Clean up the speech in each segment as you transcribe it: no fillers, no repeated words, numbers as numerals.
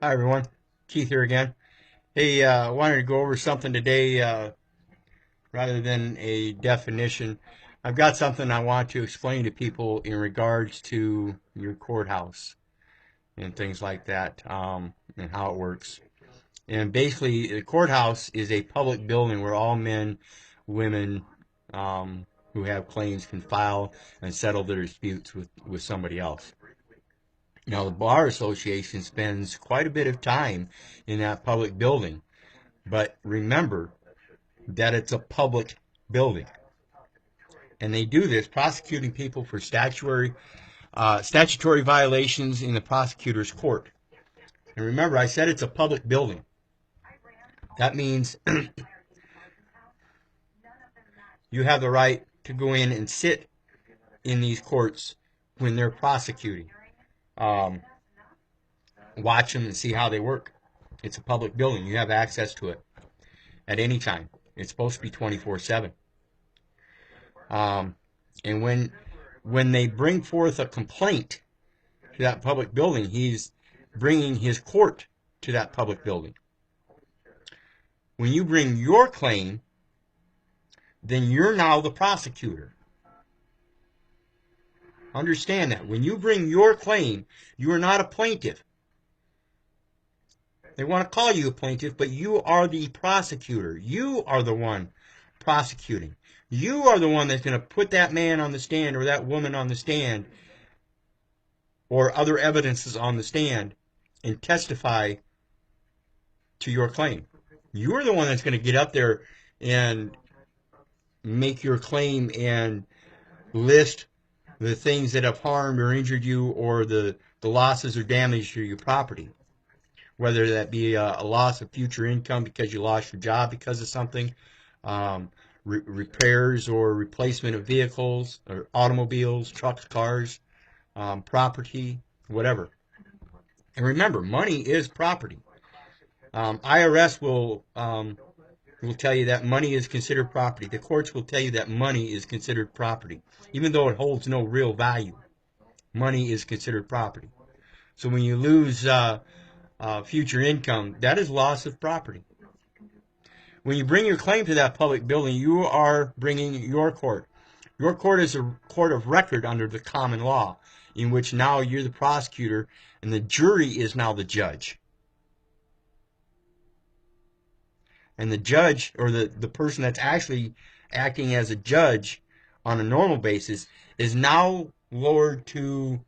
Hi everyone, Keith here again. Hey, I wanted to go over something today rather than a definition. I've got something I want to explain to people in regards to your courthouse and things like that, and how it works. And basically, the courthouse is a public building where all men, women, who have claims can file and settle their disputes with somebody else. Now, the Bar Association spends quite a bit of time in that public building. But remember that it's a public building. And they do this prosecuting people for statutory violations in the prosecutor's court. And remember, I said it's a public building. That means you have the right to go in and sit in these courts when they're prosecuting. Um, Watch them and see how they work. It's a public building. You have access to it at any time. It's supposed to be 24/7. Um, and when they bring forth a complaint to that public building, he's bringing his court to that public building. When you bring your claim, then you're now the prosecutor. Understand that. When you bring your claim, you are not a plaintiff. They want to call you a plaintiff, but you are the prosecutor. You are the one prosecuting. You are the one that's going to put that man on the stand or that woman on the stand or other evidences on the stand and testify to your claim. You're the one that's going to get up there and make your claim and list the things that have harmed or injured you or the losses or damage to your property. Whether that be a loss of future income because you lost your job because of something, repairs or replacement of vehicles or automobiles, trucks, cars, property, whatever. And remember, money is property. IRS will tell you that money is considered property. The courts will tell you that money is considered property, even though it holds no real value. Money is considered property. So when you lose future income, that is loss of property. When you bring your claim to that public building, you are bringing your court. Your court is a court of record under the common law, in which now you're the prosecutor and the jury is now the judge. And the judge, or the person that's actually acting as a judge on a normal basis, is now lowered to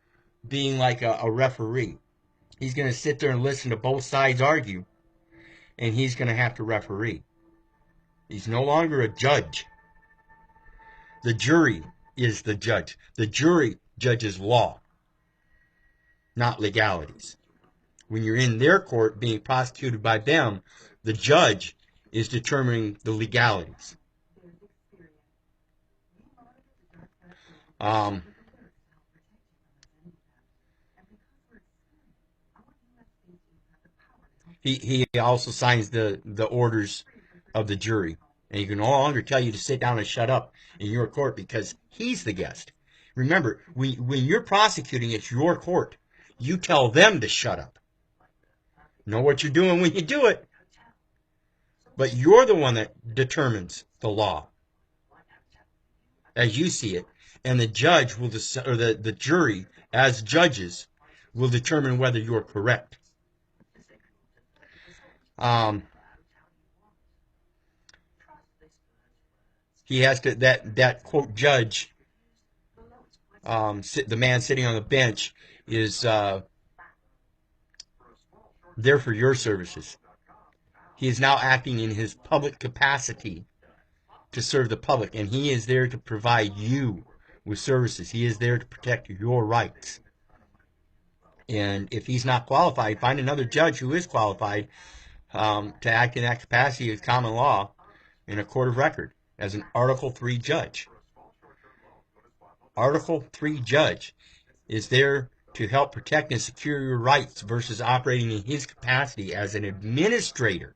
being like a referee. He's going to sit there and listen to both sides argue, and he's going to have to referee. He's no longer a judge. The jury is the judge. The jury judges law, not legalities. When you're in their court being prosecuted by them, the judge is determining the legalities. Um, he also signs the orders of the jury. And he can no longer tell you to sit down and shut up in your court because he's the guest. Remember, when you're prosecuting, it's your court. You tell them to shut up. Know what you're doing when you do it. But you're the one that determines the law as you see it. And the judge will decide, or the jury, as judges, will determine whether you're correct. Um, he has to, that quote judge, the man sitting on the bench, is there for your services. He is now acting in his public capacity to serve the public, and he is there to provide you with services. He is there to protect your rights. And if he's not qualified, find another judge who is qualified to act in that capacity of common law in a court of record as an Article 3 judge. Article 3 judge is there to help protect and secure your rights versus operating in his capacity as an administrator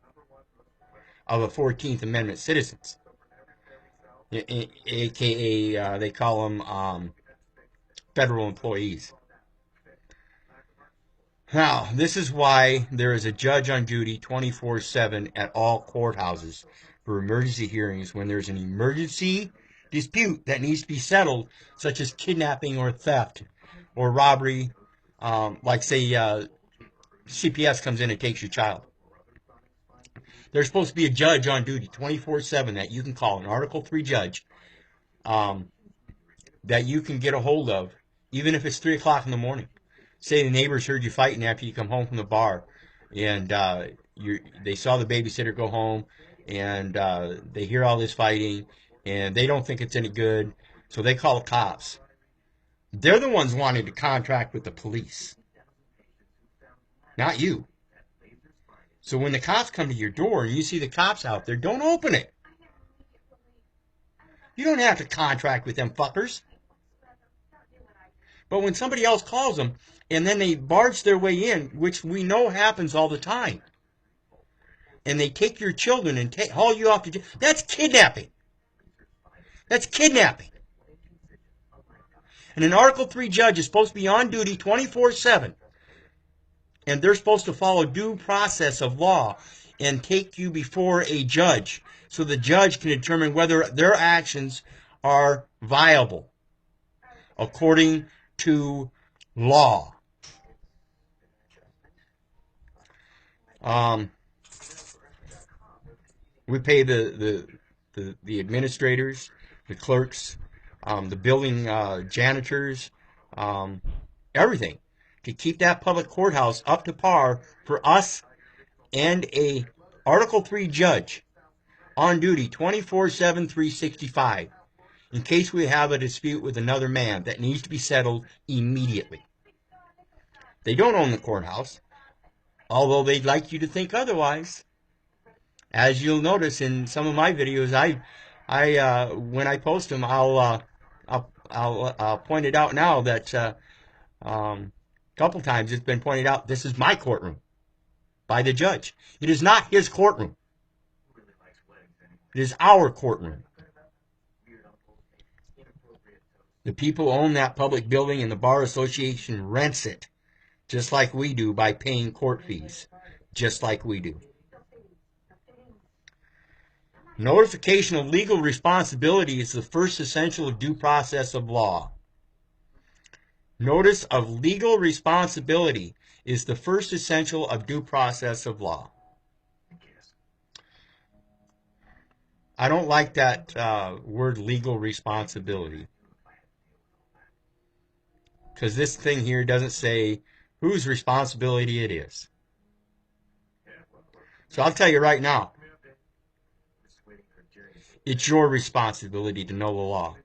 of a 14th Amendment citizens. AKA, they call them federal employees. Now, this is why there is a judge on duty 24/7 at all courthouses for emergency hearings when there's an emergency dispute that needs to be settled, such as kidnapping or theft or robbery. Like, say, CPS comes in and takes your child. There's supposed to be a judge on duty 24/7 that you can call, an Article 3 judge, um, that you can get a hold of, even if it's 3 o'clock in the morning. Say the neighbors heard you fighting after you come home from the bar, and they saw the babysitter go home, and they hear all this fighting, and they don't think it's any good, so they call the cops. They're the ones wanting to contract with the police, not you. So when the cops come to your door and you see the cops out there, don't open it. You don't have to contract with them fuckers. But when somebody else calls them and then they barge their way in, which we know happens all the time, and they take your children and haul you off to jail, that's kidnapping. That's kidnapping. And an Article 3 judge is supposed to be on duty 24/7, and they're supposed to follow due process of law and take you before a judge so the judge can determine whether their actions are viable according to law. We pay the administrators, the clerks, the building janitors, everything to keep that public courthouse up to par for us and a Article 3 judge on duty 24/7, 365, in case we have a dispute with another man that needs to be settled immediately. They don't own the courthouse, although they'd like you to think otherwise. As you'll notice in some of my videos, I when I post them, I'll point it out now that a couple times it's been pointed out this is my courtroom by the judge. It is not his courtroom. It is our courtroom. The people own that public building, and the Bar Association rents it, just like we do by paying court fees, just like we do. Notification of legal responsibility is the first essential due process of law. Notice of legal responsibility is the first essential of due process of law. I don't like that word legal responsibility, because this thing here doesn't say whose responsibility it is. So I'll tell you right now, it's your responsibility to know the law.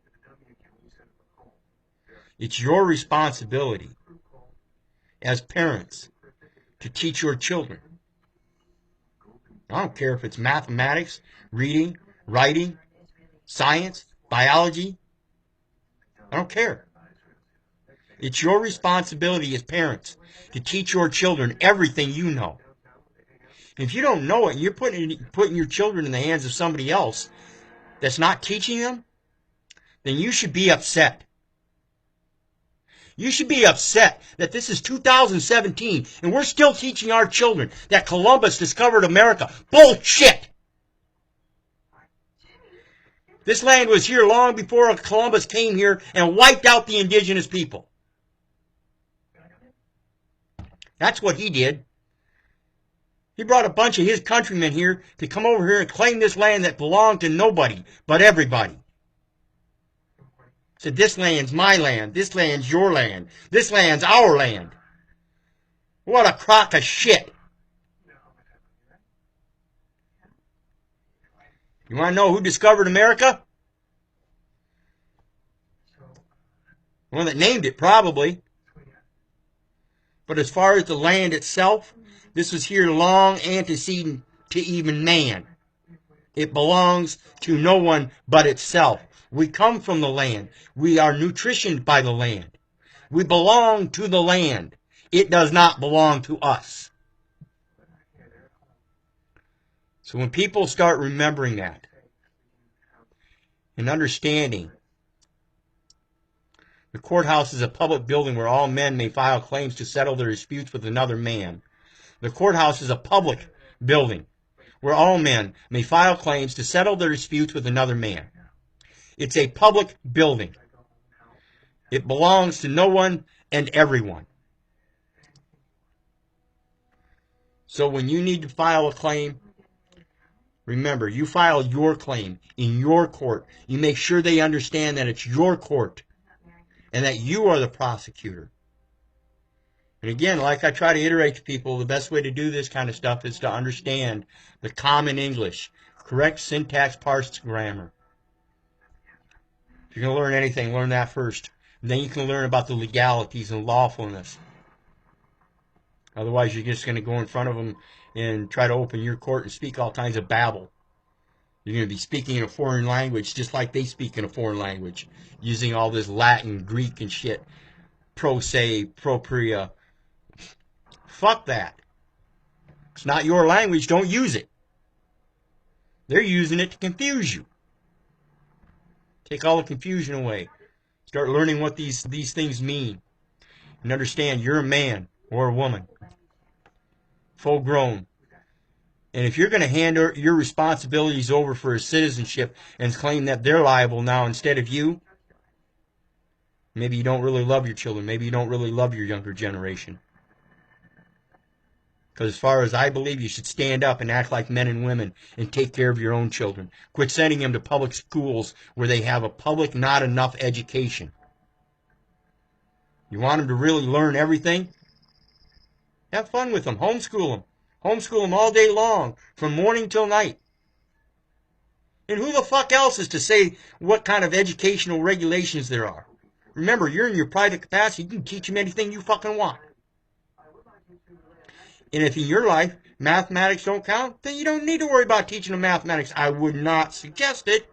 It's your responsibility as parents to teach your children. I don't care if it's mathematics, reading, writing, science, biology. I don't care. It's your responsibility as parents to teach your children everything you know. If you don't know it and you're putting your children in the hands of somebody else that's not teaching them, then you should be upset. You should be upset that this is 2017 and we're still teaching our children that Columbus discovered America. Bullshit! This land was here long before Columbus came here and wiped out the indigenous people. That's what he did. He brought a bunch of his countrymen here to come over here and claim this land that belonged to nobody but everybody. Said, this land's my land, this land's your land, this land's our land. What a crock of shit. You want to know who discovered America? The one that named it, probably. But as far as the land itself, this was here long antecedent to even man. It belongs to no one but itself. We come from the land. We are nutritioned by the land. We belong to the land. It does not belong to us. So when people start remembering that and understanding The courthouse is a public building where all men may file claims to settle their disputes with another man. The courthouse is a public building where all men may file claims to settle their disputes with another man. It's a public building. It belongs to no one and everyone. So when you need to file a claim, remember, you file your claim in your court. You make sure they understand that it's your court and that you are the prosecutor. And again, like I try to iterate to people, the best way to do this kind of stuff is to understand the common English, correct syntax, parsed grammar. If you're going to learn anything, learn that first. And then you can learn about the legalities and lawfulness. Otherwise, you're just going to go in front of them and try to open your court and speak all kinds of babble. You're going to be speaking in a foreign language just like they speak in a foreign language, using all this Latin, Greek, and shit. Pro se, propria. Fuck that. It's not your language. Don't use it. They're using it to confuse you. Take all the confusion away. Start learning what these things mean. And understand you're a man or a woman. Full grown. And if you're going to hand your responsibilities over for a citizenship and claim that they're liable now instead of you, maybe you don't really love your children. Maybe you don't really love your younger generation. Because as far as I believe, you should stand up and act like men and women and take care of your own children. Quit sending them to public schools where they have a public not enough education. You want them to really learn everything? Have fun with them. Homeschool them. Homeschool them all day long, from morning till night. And who the fuck else is to say what kind of educational regulations there are? Remember, you're in your private capacity. You can teach them anything you fucking want. And if in your life mathematics don't count, then you don't need to worry about teaching them mathematics. I would not suggest it.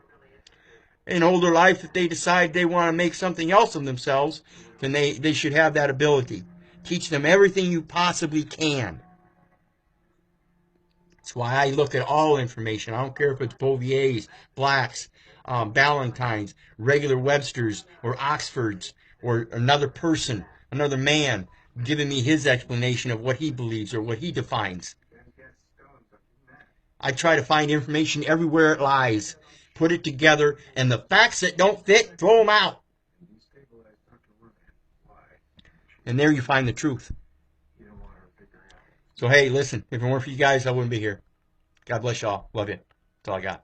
In older life, if they decide they want to make something else of themselves, then they should have that ability. Teach them everything you possibly can. That's why I look at all information. I don't care if it's Bouvier's, Black's, Ballantyne's, regular Webster's, or Oxford's, or another person, another man, giving me his explanation of what he believes or what he defines. I try to find information everywhere it lies, put it together, and the facts that don't fit, throw them out. And there you find the truth. So hey, listen, if it weren't for you guys, I wouldn't be here. God bless y'all. Love you. That's all I got.